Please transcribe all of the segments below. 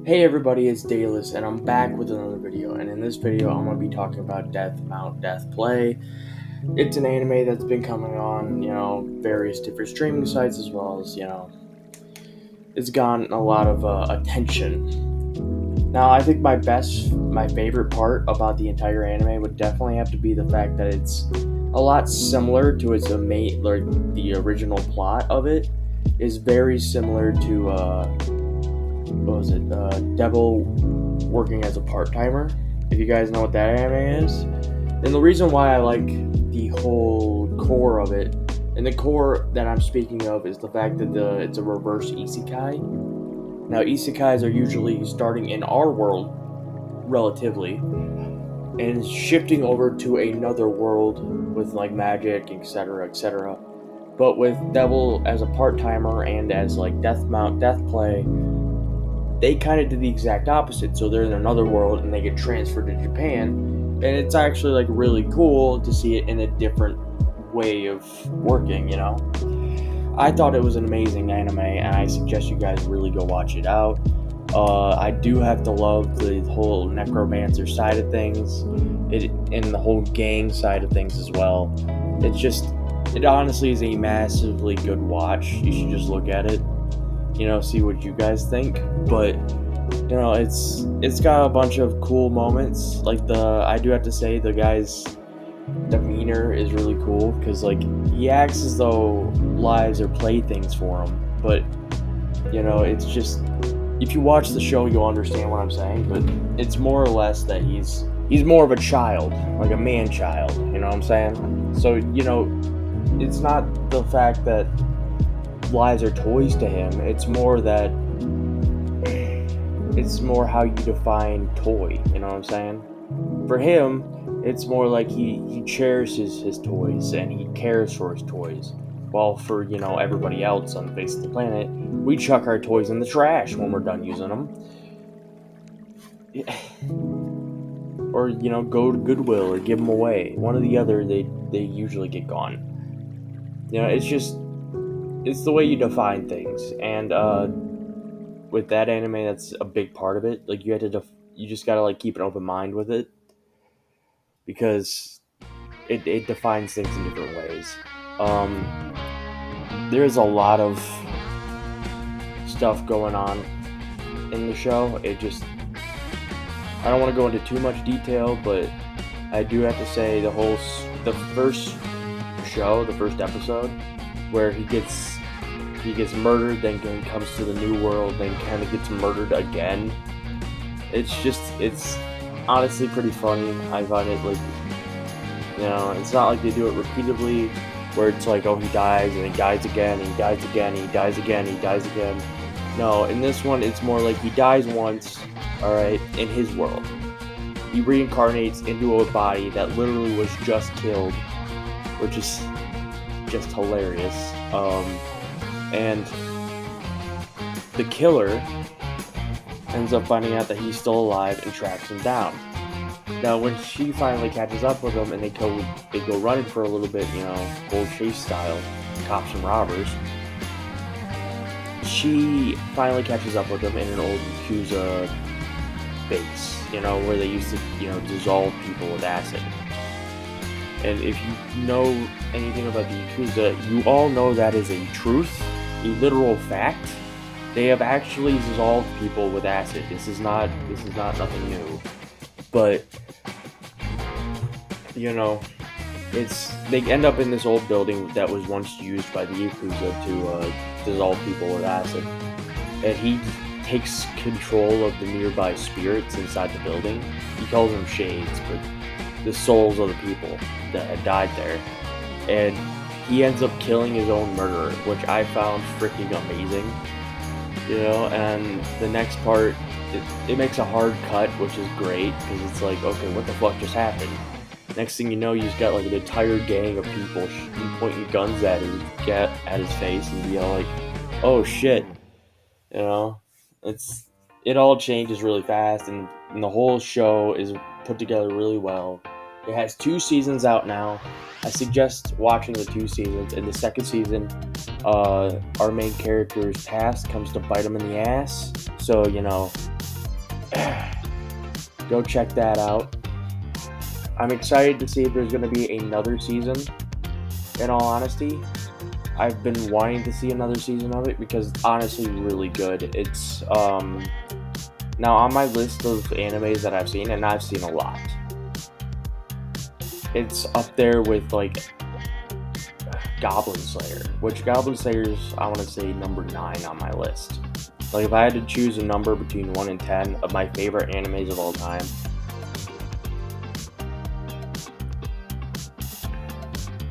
Hey everybody, it's Dayless, and I'm back with another video. And in this video, I'm going to be talking about Death Mount Death Play. It's an anime that's been coming on, various different streaming sites as well as, it's gotten a lot of attention. Now, I think my favorite part about the entire anime would definitely have to be the fact that it's a lot similar to the original plot of it is very similar to what was it? Devil working as a part timer. If you guys know what that anime is, and the reason why I like the whole core of it, and the core that I'm speaking of is the fact that it's a reverse isekai. Now, isekais are usually starting in our world, relatively, and shifting over to another world with like magic, etc., etc. But with Devil as a part timer and as like Death Mount Death Play, they kind of did the exact opposite. So they're in another world and they get transferred to Japan, and it's actually like really cool to see it in a different way of working. I thought it was an amazing anime, and I suggest you guys really go watch it out. I do have to love the whole necromancer side of things, and the whole gang side of things as well. It honestly is a massively good watch. You should just look at it, see what you guys think. But it's got a bunch of cool moments. I do have to say the guy's demeanor is really cool because like he acts as though lives are playthings for him. But it's just, if you watch the show, you'll understand what I'm saying. But it's more or less that he's more of a child, like a man child. You know what I'm saying? So it's not the fact that lives are toys to him. It's more how you define toy. You know what I'm saying? For him, it's more like he cherishes his toys and he cares for his toys. While for everybody else on the face of the planet, we chuck our toys in the trash when we're done using them, or go to Goodwill or give them away. One or the other, they usually get gone. It's the way you define things, and with that anime, that's a big part of it. Like you just gotta like keep an open mind with it because it defines things in different ways. There's a lot of stuff going on in the show. I don't want to go into too much detail, but I do have to say the first episode where he gets murdered, then comes to the new world, then kind of gets murdered again. It's honestly pretty funny. I find it like, it's not like they do it repeatedly, where it's like, oh, he dies and he dies again, and he dies again, and he dies again, and he dies again. No, in this one, it's more like he dies once, alright, in his world. He reincarnates into a body that literally was just killed, which is just hilarious. And the killer ends up finding out that he's still alive and tracks him down. Now, when she finally catches up with him and they go running for a little bit, old chase style, cops and robbers, she finally catches up with him in an old Yakuza base, where they used to, dissolve people with acid. And if you know anything about the Yakuza, you all know that is a truth, a literal fact. They have actually dissolved people with acid. This is not nothing new. But they end up in this old building that was once used by the Yakuza to dissolve people with acid. And he takes control of the nearby spirits inside the building. He calls them shades, but the souls of the people that had died there. And he ends up killing his own murderer, which I found freaking amazing. And the next part, it makes a hard cut, which is great, because it's like, okay, what the fuck just happened? Next thing you know, you just got like an entire gang of people pointing guns at his face, and be all like, oh shit. It all changes really fast, and the whole show is put together really well. It has 2 seasons out now. I suggest watching the 2 seasons. In the second season, our main character's past comes to bite him in the ass. So, Go check that out. I'm excited to see if there's going to be another season, in all honesty. I've been wanting to see another season of it because it's honestly really good. It's now on my list of animes that I've seen, and I've seen a lot. It's up there with like Goblin Slayer, which Goblin Slayer's, I want to say, number 9 on my list. Like, if I had to choose a number between 1 and 10 of my favorite animes of all time,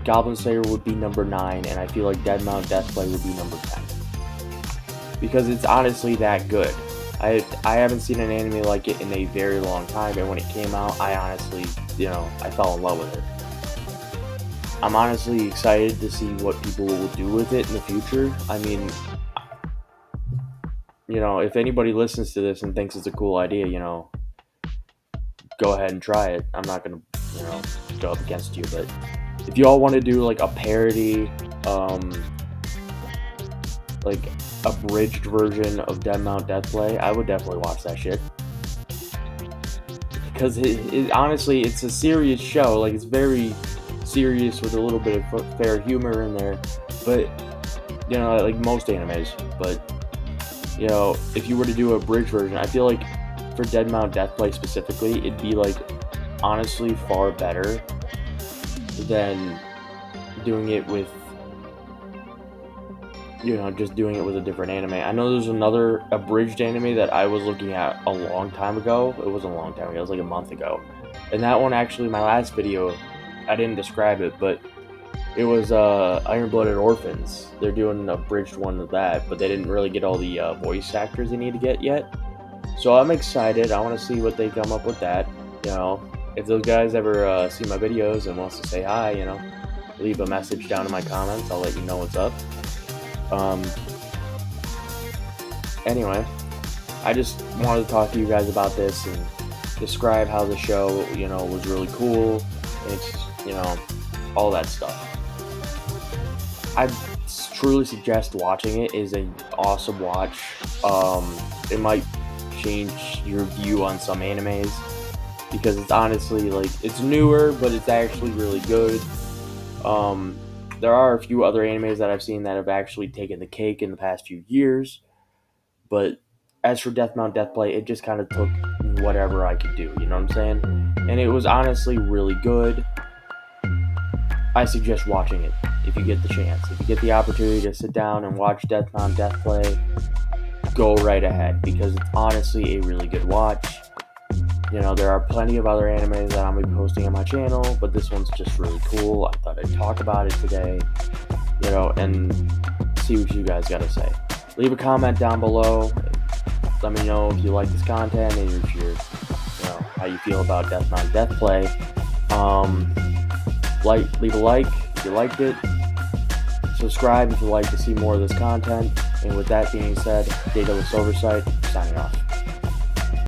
Goblin Slayer would be number 9, and I feel like Dead Mount Deathplay would be number 10. Because it's honestly that good. I haven't seen an anime like it in a very long time, and when it came out, I honestly, I fell in love with it. I'm honestly excited to see what people will do with it in the future. I mean, if anybody listens to this and thinks it's a cool idea, go ahead and try it. I'm not gonna, go up against you, but if you all want to do like a parody, like abridged version of Dead Mount Deathplay, I would definitely watch that shit. Because it honestly, it's a serious show. Like, it's very serious with a little bit of fair humor in there, but like most animes. But if you were to do a bridge version, I feel like for Dead Mount Deathplay specifically, it'd be like honestly far better than doing it with just doing it with a different anime. I know there's another abridged anime that I was looking at a long time ago. It wasn't a long time ago, it was like a month ago. And that one, actually, my last video, I didn't describe it, but it was Iron-Blooded Orphans. They're doing an abridged one of that, but they didn't really get all the voice actors they need to get yet. So I'm excited. I want to see what they come up with that. If those guys ever see my videos and wants to say hi, leave a message down in my comments. I'll let you know what's up. Anyway, I just wanted to talk to you guys about this and describe how the show, was really cool. It's, all that stuff. I truly suggest watching it. It is an awesome watch. It might change your view on some animes because it's honestly it's newer, but it's actually really good. There are a few other animes that I've seen that have actually taken the cake in the past few years, but as for Death Mount Deathplay, it just kind of took whatever I could do, you know what I'm saying? And it was honestly really good. I suggest watching it if you get the chance. If you get the opportunity to sit down and watch Death Mount Deathplay, go right ahead, because it's honestly a really good watch. There are plenty of other animes that I'm going to be posting on my channel, but this one's just really cool. I thought I'd talk about it today, and see what you guys got to say. Leave a comment down below. Let me know if you like this content and if you're, how you feel about Death Mount Deathplay. Leave a like if you liked it. Subscribe if you'd like to see more of this content. And with that being said, Daedalus Oversight, signing off.